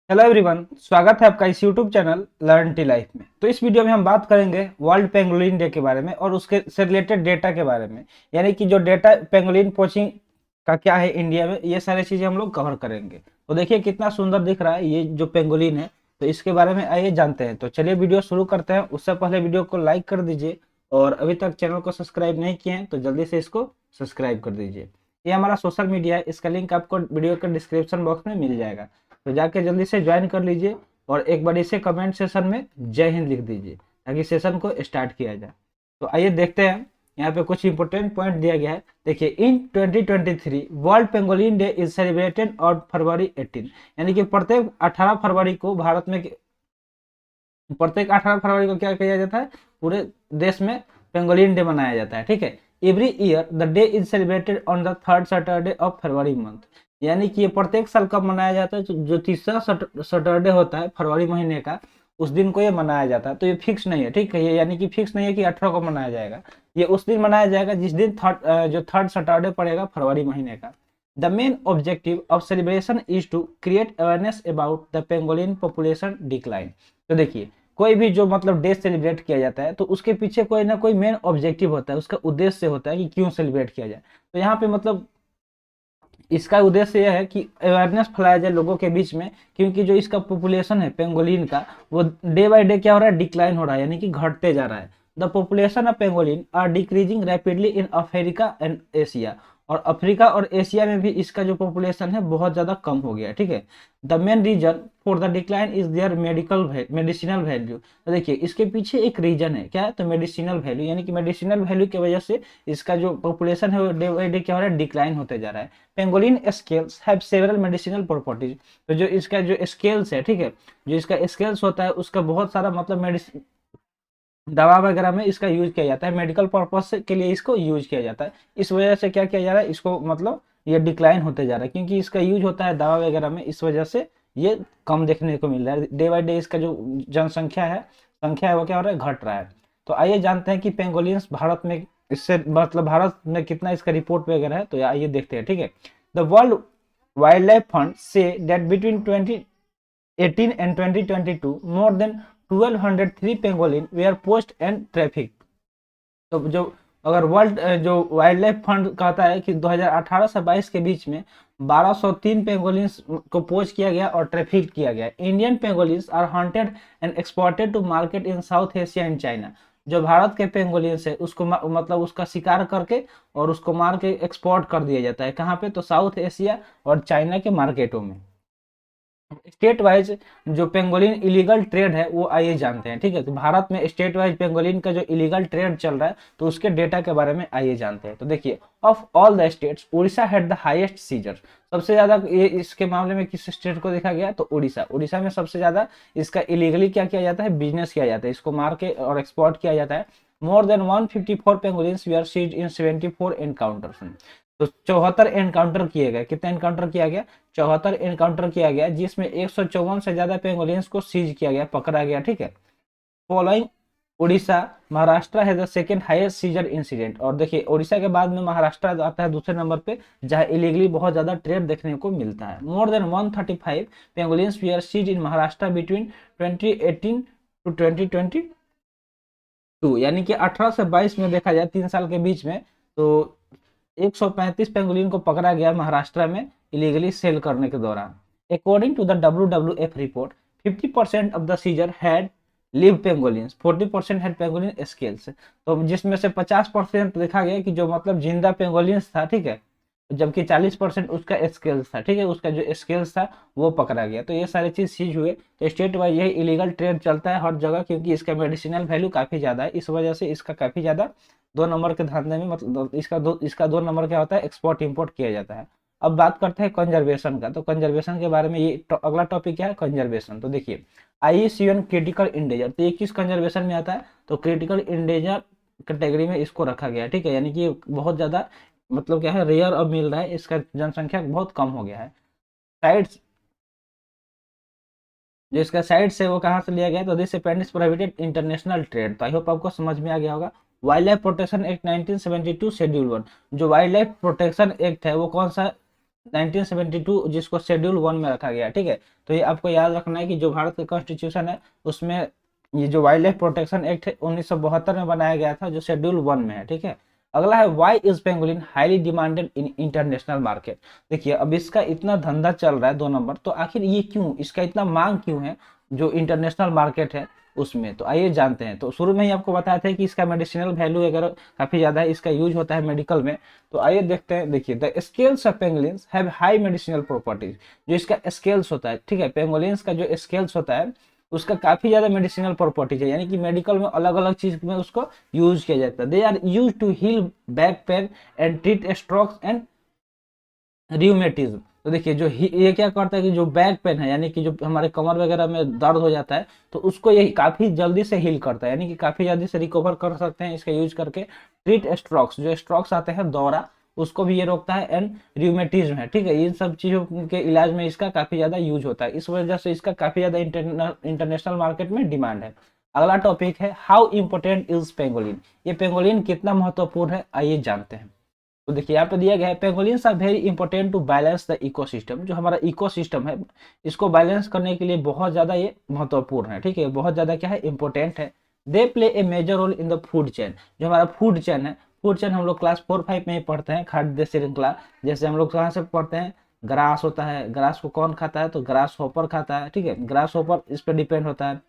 Hello everyone, स्वागत है आपका इस YouTube channel learn tea life में। तो इस वीडियो में हम बात करेंगे वर्ल्ड पेंगोलिन डे के बारे में और उसके से रिलेटेड डेटा के बारे में। यानी कि जो डेटा पेंगोलिन पोचिंग का क्या है इंडिया में, ये सारी चीजें हम लोग कवर करेंगे। तो देखिए कितना सुंदर दिख रहा है ये जो पेंगोलिन है। तो इसके बारे में आइए जानते हैं। तो चलिए वीडियो शुरू करते हैं। उससे पहले वीडियो को लाइक कर दीजिए और अभी तक चैनल को सब्सक्राइब नहीं किए हैं तो जल्दी से इसको सब्सक्राइब कर दीजिए। ये हमारा सोशल मीडिया है, इसका लिंक आपको वीडियो के डिस्क्रिप्शन बॉक्स में मिल जाएगा। तो जाके जल्दी से ज्वाइन कर लीजिए और एक बड़े से कमेंट सेशन में जय हिंद लिख दीजिए ताकि सेशन को स्टार्ट किया जाए। तो आइए देखते हैं। यहाँ पे कुछ इंपोर्टेंट पॉइंट दिया गया है। देखिए, इन 2023 world pangolin day is celebrated on फरवरी 18। यानी कि प्रत्येक 18 फरवरी को भारत में प्रत्येक 18 फरवरी को क्या किया जाता है, पूरे देश में पेंगोलिन डे मनाया जाता है। ठीक है, every year the day is celebrated on the third Saturday of February month. यानी कि ये प्रत्येक साल कब मनाया जाता है, जो तीसरा सैटरडे होता है फरवरी महीने का, उस दिन को ये मनाया जाता है। तो ये फिक्स नहीं है, ठीक है, ये यानी कि फिक्स नहीं है कि 18 को मनाया जाएगा। ये उस दिन मनाया जाएगा जिस दिन जो थर्ड सैटरडे पड़ेगा फरवरी महीने का। The main objective of celebration is to create awareness about the pangolin population decline. तो देखिए, कोई भी जो मतलब डे सेलिब्रेट किया जाता है तो उसके पीछे कोई ना कोई मेन ऑब्जेक्टिव होता है, उसका उद्देश्य होता है कि क्यों सेलिब्रेट किया जाए। तो यहाँ पे मतलब इसका उद्देश्य यह है कि अवेयरनेस फैलाया जाए लोगों के बीच में, क्योंकि जो इसका पॉपुलेशन है पेंगोलिन का, वो डे बाय डे क्या हो रहा है, डिक्लाइन हो रहा है, यानी कि घटते जा रहा है। The population of pangolin are decreasing rapidly in Africa and Asia. और अफ्रीका और एशिया में भी इसका जो पॉपुलेशन है बहुत ज्यादा कम हो गया है। ठीक है, the main reason for the decline is their medicinal value. तो देखिए, इसके पीछे एक रीजन है, क्या है, तो मेडिसिनल वैल्यू। यानी कि मेडिसिनल वैल्यू की वजह से इसका जो पॉपुलेशन है वो डे बाई डे क्या हो रहा है, डिक्लाइन होते जा रहा है। Pangolin scales have several medicinal properties. तो जो इसका जो स्केल्स है, ठीक है, जो इसका स्केल्स होता है उसका बहुत सारा मतलब मेडिसिन, दवा वगैरह में इसका यूज किया जाता है, मेडिकल पर्पज के लिए इसको यूज किया जाता है। इस वजह से क्या किया जा रहा है, इसको मतलब ये डिक्लाइन होते जा रहा है, क्योंकि इसका यूज होता है दवा वगैरह में, इस वजह से ये कम देखने को मिल रहा है। डे बाई डे इसका जो संख्या है वो क्या हो रहा है, घट रहा है। तो आइए जानते हैं कि पेंगोलियंस भारत में इससे मतलब भारत में कितना इसका रिपोर्ट वगैरह है। तो आइए देखते हैं। ठीक है, the World Wildlife Fund से that between 2018 and 2022 more than 1203 pangolin were poached and traffic. तो जो अगर वर्ल्ड जो वाइल्ड लाइफ फंड कहता है कि 2018 से 22 के बीच में 1203 पेंगोलिन्स को पोच किया गया और ट्रैफिक किया गया। Indian pangolins are hunted and exported to market in South Asia and China. जो भारत के पेंगोलिन्स है उसको मतलब उसका शिकार करके और उसको मार के एक्सपोर्ट कर दिया जाता है। कहाँ पे, तो साउथ एशिया और चाइना के मार्केटों में। स्टेट वाइज जो पेंगोलिन इलीगल ट्रेड है वो आइए जानते हैं। ठीक है, तो भारत में स्टेट वाइज पेंगोलिन का जो इलीगल ट्रेड चल रहा है तो उसके डेटा के बारे में आइए जानते हैं। तो देखिए, of all the states Orissa had the highest seizure. सबसे ज्यादा ये इसके मामले में किस स्टेट को देखा गया, तो उड़ीसा। उड़ीसा में सबसे ज्यादा इसका इलीगली क्या किया जाता है, बिजनेस किया जाता है, इसको मार के और एक्सपोर्ट किया जाता है। More than 154 pangolins were seized in 74 encounters. तो 74 एनकाउंटर किए गए। कितना एनकाउंटर किया गया, 74 एनकाउंटर किया गया, जिसमें 154 से ज्यादा पेंगोलियंस को सीज किया गया, पकड़ा गया। ठीक है, फॉलोइंग उड़ीसा महाराष्ट्र है the second highest seizure incident. और देखिए, उड़ीसा के बाद में महाराष्ट्र आता है दूसरे नंबर पे, जहां इलीगली बहुत ज्यादा ट्रेड देखने को मिलता है। More than 135 pangolins we are seized in Maharashtra between 2018 to 2022। यानी कि 18 से 22 में देखा जाए, 3 साल के बीच में, तो 135 पेंगुलिन को पकड़ा गया महाराष्ट्र में इलीगली सेल करने के दौरान। According to the WWF report, 50% of the seizure had live pangolins, 40% had pangolin scales. तो जिसमें से 50% देखा गया कि जो मतलब जिंदा पेंगोलिन्स था, ठीक है, जबकि 40% उसका स्केल्स था। ठीक है, उसका जो स्केल्स था वो पकड़ा गया। तो ये सारी चीज सीज हुए। तो स्टेट वाइज यही इलीगल ट्रेड चलता है हर जगह, क्योंकि इसका मेडिसिनल वैल्यू काफी ज्यादा है, इस वजह से इसका काफी ज्यादा 2 नंबर के धंधे में मतलब इसका 2 नंबर क्या होता है, एक्सपोर्ट इम्पोर्ट किया जाता है। अब बात करते हैं कंजर्वेशन का। तो कंजर्वेशन के बारे में ये अगला टॉपिक क्या है, कंजर्वेशन। तो देखिए, IUCN क्रिटिकल इंडेंजर, तो ये किस कंजर्वेशन में आता है, तो क्रिटिकल इंडेंजर कैटेगरी में इसको रखा गया है। ठीक है, यानी कि बहुत ज्यादा मतलब क्या है, रेयर अब मिल रहा है, इसका जनसंख्या बहुत कम हो गया है। साइट्स, जो इसका साइट्स है वो कहाँ से लिया गया है, तो this appendix prohibited international trade. तो आई होप आपको समझ में आ गया होगा। Wild life protection act 1972 schedule 1। जो वाइल्ड लाइफ प्रोटेक्शन एक्ट है वो कौन सा 1972 जिसको शेड्यूल 1 में रखा गया, ठीक है। तो ये आपको याद रखना है कि जो भारत का कॉन्स्टिट्यूशन है उसमें ये जो वाइल्ड लाइफ प्रोटेक्शन एक्ट है 1972 में बनाया गया था, जो शेड्यूल 1 में है, ठीक है। अगला है why is pangolin highly demanded in international market. देखिए अब इसका इतना धंधा चल रहा है 2 नंबर, तो आखिर ये क्यों, इसका इतना मांग क्यों है जो इंटरनेशनल मार्केट है उसमें। तो आइए जानते हैं। तो शुरू में ही आपको बताया था कि इसका मेडिसिनल वैल्यू वगैरह काफी ज्यादा है, इसका यूज होता है मेडिकल में। तो आइए देखते हैं। देखिए the scales of pangolins have high medicinal properties. जो इसका स्केल्स होता है, ठीक है, पेंगोलिन्स का जो स्केल्स होता है उसका काफी ज्यादा मेडिसिनल प्रॉपर्टीज है, यानी कि मेडिकल में अलग अलग चीज में उसको यूज किया जाता है। They are used to heal back pain and treat strokes and rheumatism. तो देखिए जो ये क्या करता है कि जो बैक पेन है, यानी कि जो हमारे कमर वगैरह में दर्द हो जाता है, तो उसको ये काफी जल्दी से हील करता है, यानी कि काफी जल्दी से रिकवर कर सकते हैं इसका यूज करके। ट्रीट स्ट्रोक्स, जो स्ट्रोक्स आते हैं दौरा, उसको भी ये रोकता है। एंड रियूमेटिज्म है, ठीक है, इन सब चीजों के इलाज में इसका काफी ज्यादा यूज होता है, इस वजह से इसका काफी ज्यादा इंटरनेशनल मार्केट में डिमांड है। अगला टॉपिक है हाउ इंपोर्टेंट इज पेंगोलिन। ये पेंगोलिन कितना महत्वपूर्ण है, आइए जानते हैं। तो देखिए यहाँ पे दिया गया है pangolins are very important to balance the ecosystem. जो हमारा इकोसिस्टम है इसको बैलेंस करने के लिए बहुत ज्यादा ये महत्वपूर्ण है, ठीक है, बहुत ज्यादा क्या है, इंपॉर्टेंट है। They play a major role in the food chain. जो हमारा फूड चेन है, फूड चेन हम लोग क्लास 4-5 में ही पढ़ते हैं, खाद्य श्रृंखला। जैसे हम लोग कहाँ से पढ़ते हैं, ग्रास होता है, ग्रास को कौन खाता है, तो ग्रास होपर खाता है, ठीक है, ग्रास होपर इस पर डिपेंड होता है।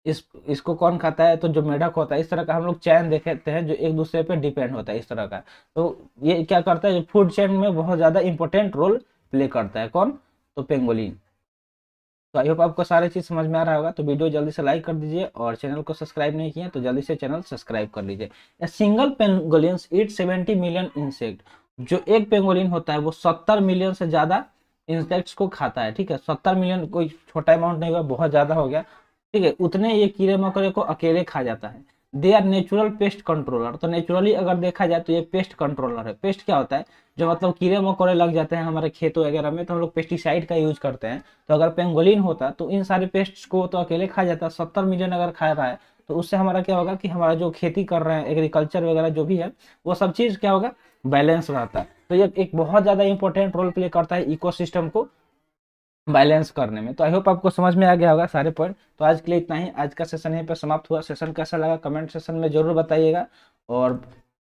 इसको कौन खाता है, तो जो मेढक होता है। इस तरह का हम लोग चैन देखते हैं जो एक दूसरे पे डिपेंड होता है, इस तरह का। तो ये क्या करता है, फूड चेन में बहुत ज्यादा इंपॉर्टेंट रोल प्ले करता है, कौन, तो पेंगोलिन। तो आई होप आपको सारी चीज समझ में आ रहा होगा। तो वीडियो जल्दी से लाइक कर दीजिए और चैनल को सब्सक्राइब नहीं किए तो जल्दी से चैनल सब्सक्राइब कर लीजिए। A single pangolin eat 70 million insect. जो एक पेंगोलिन होता है वो 70 मिलियन से ज्यादा इंसेक्ट्स को खाता है, ठीक है। 70 मिलियन कोई छोटा अमाउंट नहीं हुआ, बहुत ज्यादा हो गया, ठीक है। उतने ये कीड़े मकोड़े को अकेले खा जाता है। They are natural pest controller. तो नेचुरली अगर देखा जाए तो ये पेस्ट कंट्रोलर है। पेस्ट क्या होता है, जो मतलब कीड़े मकोड़े लग जाते हैं हमारे खेतों वगैरह में, तो हम लोग पेस्टिसाइड का यूज करते हैं। तो अगर पेंगोलिन होता तो इन सारे पेस्ट को तो अकेले खा जाता। 70 मिलियन अगर खा रहा है तो उससे हमारा क्या होगा कि हमारा जो खेती कर रहे हैं, एग्रीकल्चर वगैरह जो भी है, वो सब चीज क्या होगा, बैलेंस रहता है। तो ये एक बहुत ज्यादा इंपॉर्टेंट रोल प्ले करता है इकोसिस्टम को बैलेंस करने में। तो आई होप आपको समझ में आ गया होगा सारे पॉइंट। तो आज के लिए इतना ही, आज का सेशन यहीं पर समाप्त हुआ। सेशन कैसा लगा कमेंट सेशन में जरूर बताइएगा, और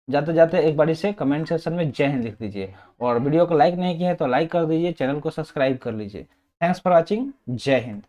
जाते जाते एक बारी से कमेंट सेक्शन में जय हिंद लिख दीजिए, और वीडियो को लाइक नहीं किया है तो लाइक कर दीजिए, चैनल को सब्सक्राइब कर लीजिए। थैंक्स फॉर वॉचिंग, जय हिंद।